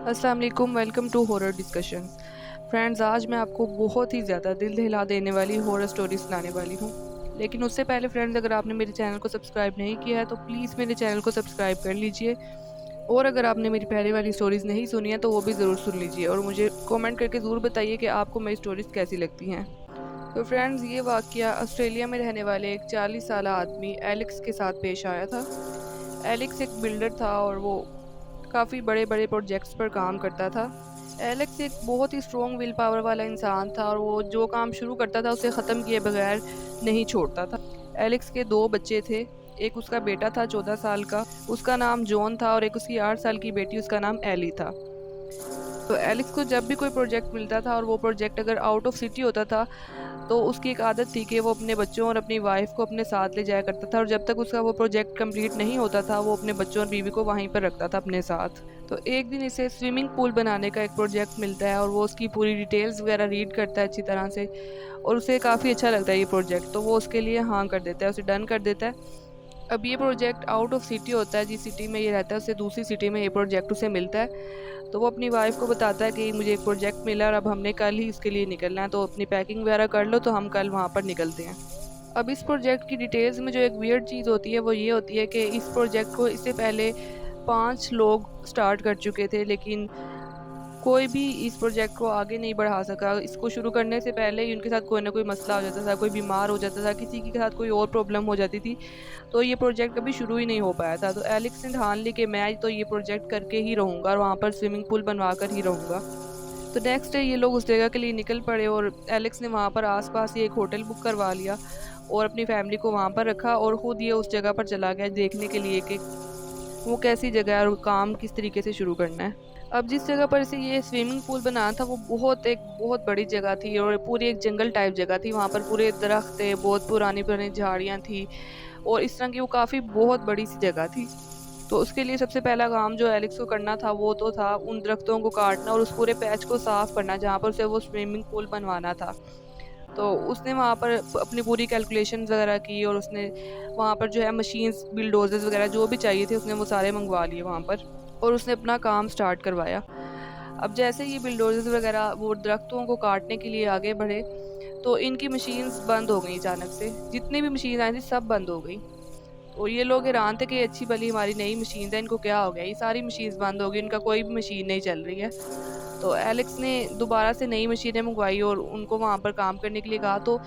अस्सलाम वालेकुम, welcome to horror discussion. Friends, आज मैं आपको बहुत ही ज़्यादा दिल दहला देने वाली हॉरर स्टोरी सुनाने वाली हूँ। लेकिन उससे पहले फ्रेंड्स, अगर आपने मेरे चैनल को सब्सक्राइब नहीं किया है तो प्लीज़ मेरे चैनल को सब्सक्राइब कर लीजिए। और अगर आपने मेरी पहले वाली स्टोरीज़ नहीं सुनी है तो वो भी ज़रूर सुन लीजिए और मुझे कमेंट करके ज़रूर बताइए कि आपको मेरी स्टोरीज़ कैसी लगती हैं। तो फ्रेंड्स, ये वाक़या ऑस्ट्रेलिया में रहने वाले एक 40 साल आदमी एलेक्स के साथ पेश आया था। एलेक्स एक बिल्डर था और वो काफ़ी बड़े बड़े प्रोजेक्ट्स पर काम करता था। एलेक्स एक बहुत ही स्ट्रॉन्ग विल पावर वाला इंसान था और वो जो काम शुरू करता था उसे ख़त्म किए बगैर नहीं छोड़ता था। एलेक्स के 2 बच्चे थे। एक उसका बेटा था 14 साल का, उसका नाम जॉन था, और एक उसकी 8 साल की बेटी, उसका नाम एली था। तो एलेक्स को जब भी कोई प्रोजेक्ट मिलता था और वो प्रोजेक्ट अगर आउट ऑफ सिटी होता था तो उसकी एक आदत थी कि वो अपने बच्चों और अपनी वाइफ को अपने साथ ले जाया करता था, और जब तक उसका वो प्रोजेक्ट कंप्लीट नहीं होता था वो अपने बच्चों और बीवी को वहीं पर रखता था अपने साथ। तो एक दिन इसे स्विमिंग पूल बनाने का एक प्रोजेक्ट मिलता है और वो उसकी पूरी डिटेल्स वगैरह रीड करता है अच्छी तरह से, और उसे काफ़ी अच्छा लगता है ये प्रोजेक्ट, तो वो उसके लिए हाँ कर देता है, उसे डन कर देता है। अब ये प्रोजेक्ट आउट ऑफ सिटी होता है, जिस सिटी में ये रहता है उससे दूसरी सिटी में ये प्रोजेक्ट उसे मिलता है। तो वो अपनी वाइफ को बताता है कि मुझे एक प्रोजेक्ट मिला और अब हमने कल ही इसके लिए निकलना है, तो अपनी पैकिंग वगैरह कर लो तो हम कल वहाँ पर निकलते हैं। अब इस प्रोजेक्ट की डिटेल्स में जो एक वियर्ड चीज़ होती है वो ये होती है कि इस प्रोजेक्ट को इससे पहले 5 लोग स्टार्ट कर चुके थे, लेकिन कोई भी इस प्रोजेक्ट को आगे नहीं बढ़ा सका। इसको शुरू करने से पहले ही उनके साथ कोई ना कोई मसला हो जाता था, कोई बीमार हो जाता था, किसी के साथ कोई और प्रॉब्लम हो जाती थी, तो ये प्रोजेक्ट कभी शुरू ही नहीं हो पाया था। तो एलेक्स ने ठान ली कि मैं तो ये प्रोजेक्ट करके ही रहूँगा और वहाँ पर स्विमिंग पूल बनवा कर ही रहूँगा। तो नेक्स्ट डे ये लोग उस जगह के लिए निकल पड़े और एलेक्स ने वहाँ पर आसपास ही एक होटल बुक करवा लिया और अपनी फैमिली को वहाँ पर रखा और ख़ुद ये उस जगह पर चला गया देखने के लिए कि वो कैसी जगह है और काम किस तरीके से शुरू करना है। अब जिस जगह पर से ये स्विमिंग पूल बनाना था वो बहुत बड़ी जगह थी और पूरी एक जंगल टाइप जगह थी। वहाँ पर पूरे दरख्त थे, बहुत पुरानी पुरानी झाड़ियाँ थी और इस तरह की वो काफ़ी बहुत बड़ी सी जगह थी। तो उसके लिए सबसे पहला काम जो एलेक्स को करना था वो तो था उन दरख्तों को काटना और उस पूरे पैच को साफ़ करना जहाँ पर उसे वो स्विमिंग पूल बनवाना था। तो उसने वहाँ पर अपनी पूरी कैलकुलेशन वगैरह की और उसने वहाँ पर जो है मशीन्स, बिल्डोजर्स वगैरह जो भी चाहिए थे उसने वो सारे मंगवा लिए वहाँ पर, और उसने अपना काम स्टार्ट करवाया। अब जैसे ये बिल्डोजर्स वगैरह वो दरख्तों को काटने के लिए आगे बढ़े तो इनकी मशीन्स बंद हो गई अचानक से। जितनी भी मशीन आई थी सब बंद हो गई। तो ये लोग हैरान थे कि अच्छी भली हमारी नई मशीन है, इनको क्या हो गया, ये सारी मशीन्स बंद हो गई, इनका कोई भी मशीन नहीं चल रही है। तो एलेक्स ने दोबारा से नई मशीनें मंगवाई और उनको वहाँ पर काम करने के लिए कहा, तो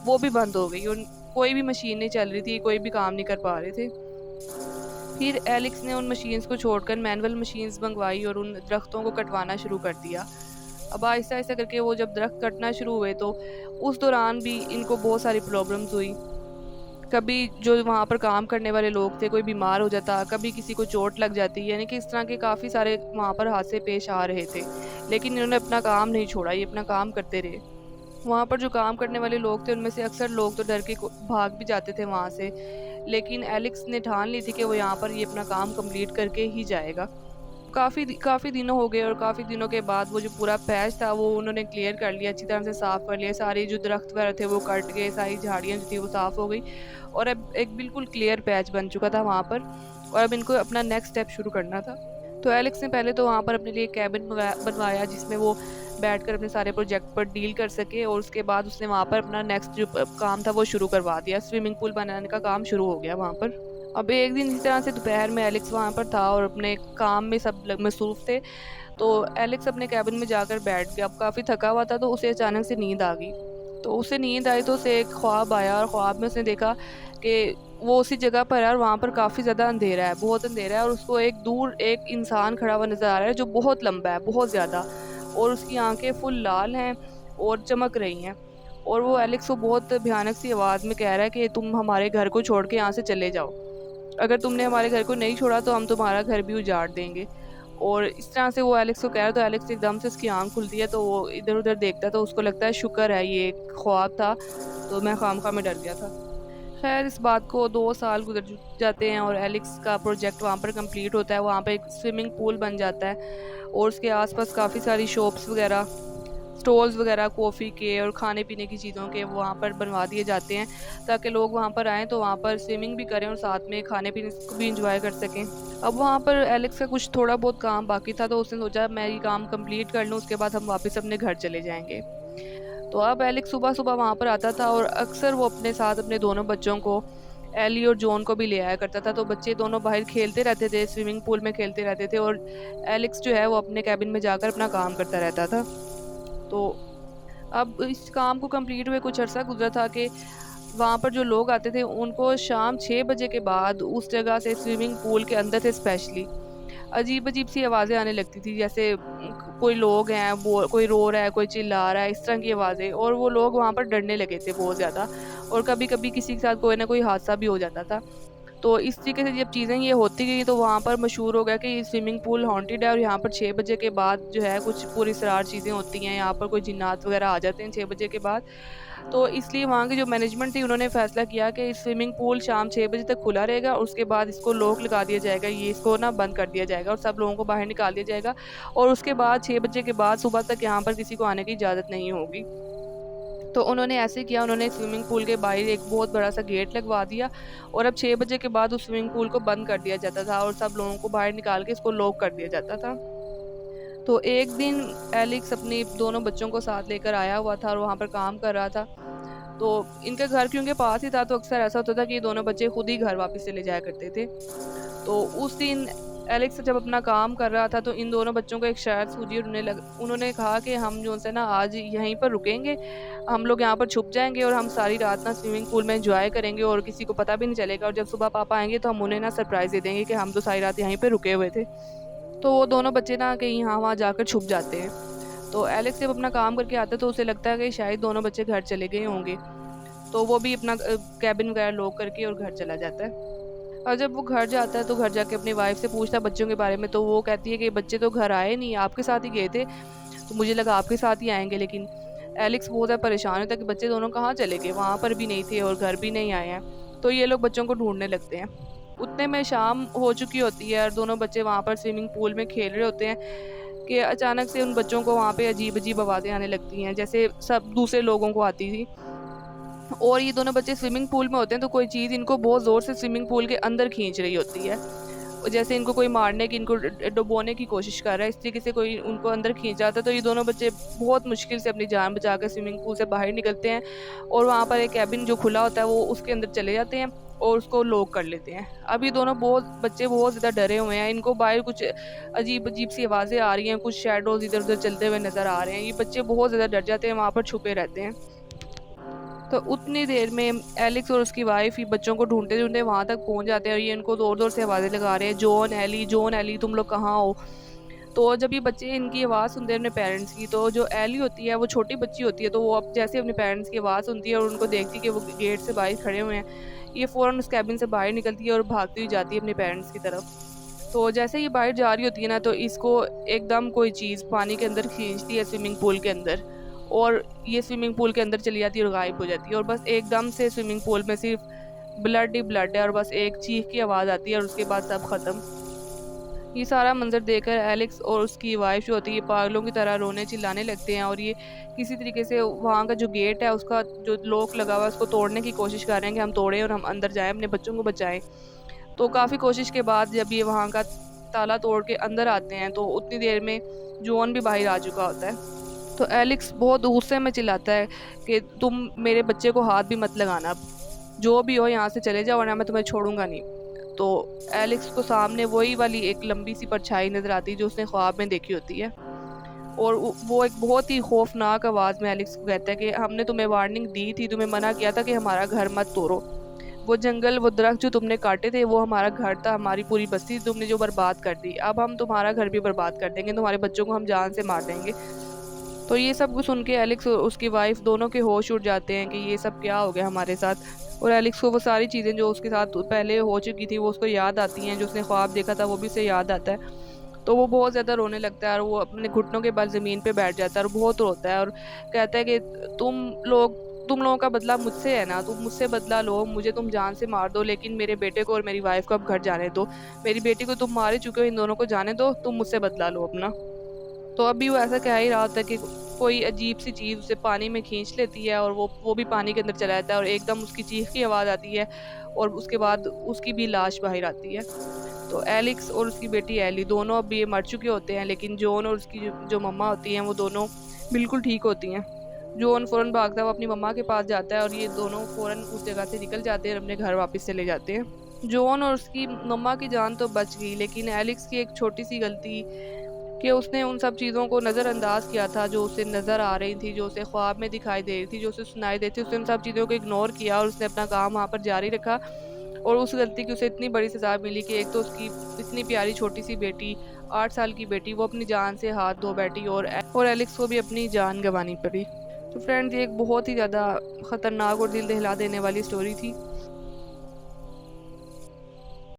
वो भी बंद हो गई और कोई भी मशीन नहीं चल रही थी, कोई भी काम नहीं कर पा रहे थे। फिर एलेक्स ने उन मशीन्स को छोड़कर मैनुअल मशीन्स मंगवाई और उन दरख्तों को कटवाना शुरू कर दिया। अब आहिस्ता आहिस्ता करके वो जब दरख्त कटना शुरू हुए तो उस दौरान भी इनको बहुत सारी प्रॉब्लम्स हुई। कभी जो वहाँ पर काम करने वाले लोग थे कोई बीमार हो जाता, कभी किसी को चोट लग जाती, यानी कि इस तरह के काफ़ी सारे वहाँ पर हादसे पेश आ रहे थे। लेकिन इन्होंने अपना काम नहीं छोड़ा, ये अपना काम करते रहे। वहाँ पर जो काम करने वाले लोग थे उनमें से अक्सर लोग तो डर के भाग भी जाते थे वहाँ से, लेकिन एलेक्स ने ठान ली थी कि वो यहाँ पर ये अपना काम कंप्लीट करके ही जाएगा। काफ़ी दिनों हो गए और काफ़ी दिनों के बाद वो जो पूरा पैच था वो उन्होंने क्लियर कर लिया, अच्छी तरह से साफ़ कर लिया। सारे जो दरख्त वगैरह थे वो कट गए, सारी झाड़ियाँ जो थी वो साफ़ हो गई और अब एक बिल्कुल क्लियर पैच बन चुका था वहाँ पर, और अब इनको अपना नेक्स्ट स्टेप शुरू करना था। तो एलेक्स ने पहले तो वहाँ पर अपने लिए कैबिन बनवाया जिसमें वो बैठकर अपने सारे प्रोजेक्ट पर डील कर सके, और उसके बाद उसने वहाँ पर अपना नेक्स्ट जो काम था वो शुरू करवा दिया। स्विमिंग पूल बनाने का काम शुरू हो गया वहाँ पर। अब एक दिन इसी तरह से दोपहर में एलेक्स वहाँ पर था और अपने काम में सब लोग मसरूफ़ थे। तो एलेक्स अपने कैबिन में जाकर बैठ गया। अब काफ़ी थका हुआ था तो उसे अचानक से नींद आ गई। तो उसे नींद आई तो उसे एक ख्वाब आया और ख्वाब में उसने देखा कि वो उसी जगह पर है और वहाँ पर काफ़ी ज़्यादा अंधेरा है, बहुत अंधेरा है, और उसको एक दूर एक इंसान खड़ा हुआ नज़र आ रहा है जो बहुत लंबा है, बहुत ज़्यादा, और उसकी आंखें फुल लाल हैं और चमक रही हैं। और वो एलेक्स को बहुत भयानक सी आवाज़ में कह रहा है कि तुम हमारे घर को छोड़ के यहाँ से चले जाओ, अगर तुमने हमारे घर को नहीं छोड़ा तो हम तुम्हारा घर भी उजाड़ देंगे। और इस तरह से वो एलेक्स को कह रहा है, तो एलेक्स एकदम से उसकी आंख खुलती है, तो वो इधर उधर देखता है तो उसको लगता है शुक्र है ये ख्वाब था, तो मैं खामखा में डर गया था। खैर, इस बात को 2 साल गुजर जाते हैं और एलेक्स का प्रोजेक्ट वहाँ पर कंप्लीट होता है। वहाँ पर एक स्विमिंग पूल बन जाता है और उसके आसपास काफ़ी सारी शॉप्स वगैरह स्टॉल्स वगैरह कॉफ़ी के और खाने पीने की चीज़ों के वहाँ पर बनवा दिए जाते हैं, ताकि लोग वहाँ पर आएँ तो वहाँ पर स्विमिंग भी करें और साथ में खाने पीने को भी इंजॉय कर सकें। अब वहाँ पर एलेक्स का कुछ थोड़ा बहुत काम बाकी था, तो उसने सोचा मैं ये काम कंप्लीट कर लूँ, उसके बाद हम वापस अपने घर चले जाएंगे। तो अब एलेक्स सुबह सुबह वहाँ पर आता था और अक्सर वो अपने साथ अपने दोनों बच्चों को, एली और जॉन को भी ले आया करता था। तो बच्चे दोनों बाहर खेलते रहते थे, स्विमिंग पूल में खेलते रहते थे और एलेक्स जो है वो अपने कैबिन में जाकर अपना काम करता रहता था। तो अब इस काम को कंप्लीट हुए कुछ अर्सा गुजरा था कि वहाँ पर जो लोग आते थे उनको शाम 6 बजे के बाद उस जगह से, स्विमिंग पूल के अंदर से स्पेशली, अजीब-अजीब सी आवाज़ें आने लगती थी, जैसे कोई लोग हैं, वो कोई रो रहा है, कोई चिल्ला रहा है, इस तरह की आवाज़ें, और वो लोग वहाँ पर डरने लगे थे बहुत ज़्यादा, और कभी-कभी किसी के साथ कोई ना कोई हादसा भी हो जाता था। तो इस तरीके से जब चीज़ें ये होती गई तो वहाँ पर मशहूर हो गया कि ये स्विमिंग पूल हॉन्टेड है और यहाँ पर 6 बजे के बाद जो है कुछ पुरअसरार चीज़ें होती हैं, यहाँ पर कोई जिन्नात वगैरह आ जाते हैं 6 बजे के बाद। तो इसलिए वहाँ की जो मैनेजमेंट थी उन्होंने फ़ैसला किया कि स्विमिंग पूल शाम 6 बजे तक खुला रहेगा और उसके बाद इसको लॉक लगा दिया जाएगा, ये इसको ना बंद कर दिया जाएगा और सब लोगों को बाहर निकाल दिया जाएगा, और उसके बाद 6 बजे के बाद सुबह तक यहाँ पर किसी को आने की इजाज़त नहीं होगी। तो उन्होंने ऐसे किया, उन्होंने स्विमिंग पूल के बाहर एक बहुत बड़ा सा गेट लगवा दिया और अब 6 बजे के बाद उस स्विमिंग पूल को बंद कर दिया जाता था और सब लोगों को बाहर निकाल के इसको लॉक कर दिया जाता था। तो एक दिन एलेक्स अपने दोनों बच्चों को साथ लेकर आया हुआ था और वहाँ पर काम कर रहा था। तो इनके घर क्योंकि पास ही था तो अक्सर ऐसा होता था कि ये दोनों बच्चे खुद ही घर वापस चले जाया करते थे। तो उस दिन एलेक्स जब अपना काम कर रहा था तो इन दोनों बच्चों को एक शर्त सूझी, उन्होंने कहा कि हम जो है ना आज यहीं पर रुकेंगे, हम लोग यहाँ पर छुप जाएंगे और हम सारी रात ना स्विमिंग पूल में एंजॉय करेंगे और किसी को पता भी नहीं चलेगा, और जब सुबह पापा आएंगे तो हम उन्हें ना सरप्राइज़ दे देंगे कि हम तो सारी रात यहीं पर रुके हुए थे। तो वो दोनों बच्चे ना कहीं यहाँ वहाँ जाकर छुप जाते हैं। तो एलेक्स जब अपना काम करके आता है तो उसे लगता है कि शायद दोनों बच्चे घर चले गए होंगे, तो वो भी अपना कैबिन वगैरह लॉक करके और घर चला जाता है। और जब वो घर जाता है तो घर जाके अपनी वाइफ से पूछता है बच्चों के बारे में, तो वो कहती है कि बच्चे तो घर आए नहीं, आपके साथ ही गए थे, तो मुझे लगा आपके साथ ही आएंगे। लेकिन एलेक्स बहुत ज़्यादा परेशान होता है कि बच्चे दोनों कहाँ चले गए, वहाँ पर भी नहीं थे और घर भी नहीं आए हैं। तो ये लोग बच्चों को ढूंढने लगते हैं। उतने में शाम हो चुकी होती है और दोनों बच्चे वहाँ पर स्विमिंग पूल में खेल रहे होते हैं कि अचानक से उन बच्चों को वहाँ पे अजीब अजीब आवाज़ें आने लगती हैं, जैसे सब दूसरे लोगों को आती थी। और ये दोनों बच्चे स्विमिंग पूल में होते हैं तो कोई चीज़ इनको बहुत ज़ोर से स्विमिंग पूल के अंदर खींच रही होती है, और जैसे इनको कोई मारने की, इनको डुबोने की कोशिश कर रहा है, इस तरीके से कोई उनको अंदर खींच जाता है। तो ये दोनों बच्चे बहुत मुश्किल से अपनी जान बचाकर स्विमिंग पूल से बाहर निकलते हैं और वहाँ पर एक कैबिन जो खुला होता है वो उसके अंदर चले जाते हैं और उसको लॉक कर लेते हैं। अब ये दोनों बच्चे बहुत ज़्यादा डरे हुए हैं, इनको बाहर कुछ अजीब अजीब सी आवाज़ें आ रही हैं, कुछ शेडोज़ इधर उधर चलते हुए नज़र आ रहे हैं। ये बच्चे बहुत ज़्यादा डर जाते हैं, वहाँ पर छुपे रहते हैं। तो उतनी देर में एलेक्स और उसकी वाइफ ही बच्चों को ढूंढते ढूंढते वहाँ तक पहुँच जाते हैं और ये इनको ज़ोर ज़ोर से आवाज़ें लगा रहे हैं, जॉन एली तुम लोग कहाँ हो। तो जब ये बच्चे इनकी आवाज़ सुनते हैं अपने पेरेंट्स की, तो जो एली होती है वो छोटी बच्ची होती है, तो वो अब जैसे अपने पेरेंट्स की आवाज़ सुनती है और उनको देखती है कि वो गेट से बाहर खड़े हुए हैं, ये फ़ौरन उस कैबिन से बाहर निकलती है और भागती हुई जाती है अपने पेरेंट्स की तरफ। तो जैसे ये बाहर जा रही होती है ना, तो इसको एकदम कोई चीज़ पानी के अंदर खींचती है स्विमिंग पूल के अंदर, और ये स्विमिंग पूल के अंदर चली जाती है और गायब हो जाती है, और बस एकदम से स्विमिंग पूल में सिर्फ ब्लड ही ब्लड है और बस एक चीख की आवाज़ आती है और उसके बाद सब ख़त्म। ये सारा मंजर देखकर एलेक्स और उसकी वाइफ जो होती है पागलों की तरह रोने चिल्लाने लगते हैं, और ये किसी तरीके से वहाँ का जो गेट है उसका जो लॉक लगा हुआ है उसको तोड़ने की कोशिश कर रहे हैं कि हम तोड़ें और हम अंदर जाएं, अपने बच्चों को बचाएं। तो काफ़ी कोशिश के बाद जब ये वहाँ का ताला तोड़ के अंदर आते हैं तो उतनी देर में जॉन भी बाहर आ चुका होता है। तो एलेक्स बहुत गुस्से में चिल्लाता है कि तुम मेरे बच्चे को हाथ भी मत लगाना, जो भी हो यहाँ से चले जाओ वरना मैं तुम्हें छोड़ूंगा नहीं। तो एलेक्स को सामने वही वाली एक लंबी सी परछाई नज़र आती है जो उसने ख्वाब में देखी होती है, और वो एक बहुत ही खौफनाक आवाज़ में एलेक्स को कहता है कि हमने तुम्हें वार्निंग दी थी, तुम्हें मना किया था कि हमारा घर मत तोड़ो, वो जंगल वो दरख्त जो तुमने काटे थे वो हमारा घर था, हमारी पूरी बस्ती तुमने जो बर्बाद कर दी, अब हम तुम्हारा घर भी बर्बाद कर देंगे, तुम्हारे बच्चों को हम जान से मार देंगे। तो ये सब कुछ सुन के एलेक्स और उसकी वाइफ दोनों के होश उड़ जाते हैं कि ये सब क्या हो गया हमारे साथ, और एलेक्स को वो सारी चीज़ें जो उसके साथ पहले हो चुकी थी वो उसको याद आती हैं, जो उसने ख्वाब देखा था वो भी उसे याद आता है। तो वो बहुत ज़्यादा रोने लगता है और वो अपने घुटनों के बल ज़मीन पे बैठ जाता है और बहुत रोता है और कहता है कि तुम लोगों का बदला मुझसे है ना, तुम मुझसे बदला लो, मुझे तुम जान से मार दो लेकिन मेरे बेटे को और मेरी वाइफ को अब घर जाने दो, मेरी बेटी को तुम मार ही चुके हो, इन दोनों को जाने दो, तुम मुझसे बदला लो अपना। तो अभी वो ऐसा कह ही रहा होता है कि कोई अजीब सी चीज़ उसे पानी में खींच लेती है और वो भी पानी के अंदर चला जाता है और एकदम उसकी चीख की आवाज़ आती है और उसके बाद उसकी भी लाश बाहर आती है। तो एलिक्स और उसकी बेटी एली दोनों अब ये मर चुके होते हैं, लेकिन जॉन और उसकी जो मम्मा होती हैं वो दोनों बिल्कुल ठीक होती हैं। जॉन फ़ौरन भागता है, वो अपनी मम्मा के पास जाता है और ये दोनों फ़ौरन उस जगह से निकल जाते हैं और अपने घर वापस चले जाते हैं। जॉन और उसकी मम्मा की जान तो बच गई, लेकिन एलिक्स की एक छोटी सी गलती कि उसने उन सब चीज़ों को नज़रअंदाज किया था जो उसे नज़र आ रही थी, जो उसे ख्वाब में दिखाई दे रही थी, जो उसे सुनाई देती थी। उसने उन सब चीज़ों को इग्नोर किया और उसने अपना काम वहाँ पर जारी रखा और उस गलती की उसे इतनी बड़ी सज़ा मिली कि एक तो उसकी इतनी प्यारी छोटी सी बेटी, 8 साल की बेटी, वो अपनी जान से हाथ धो बैठी और एलेक्स को भी अपनी जान गंवानी पड़ी। तो फ्रेंड्स, ये एक बहुत ही ज़्यादा ख़तरनाक और दिल दहला देने वाली स्टोरी थी।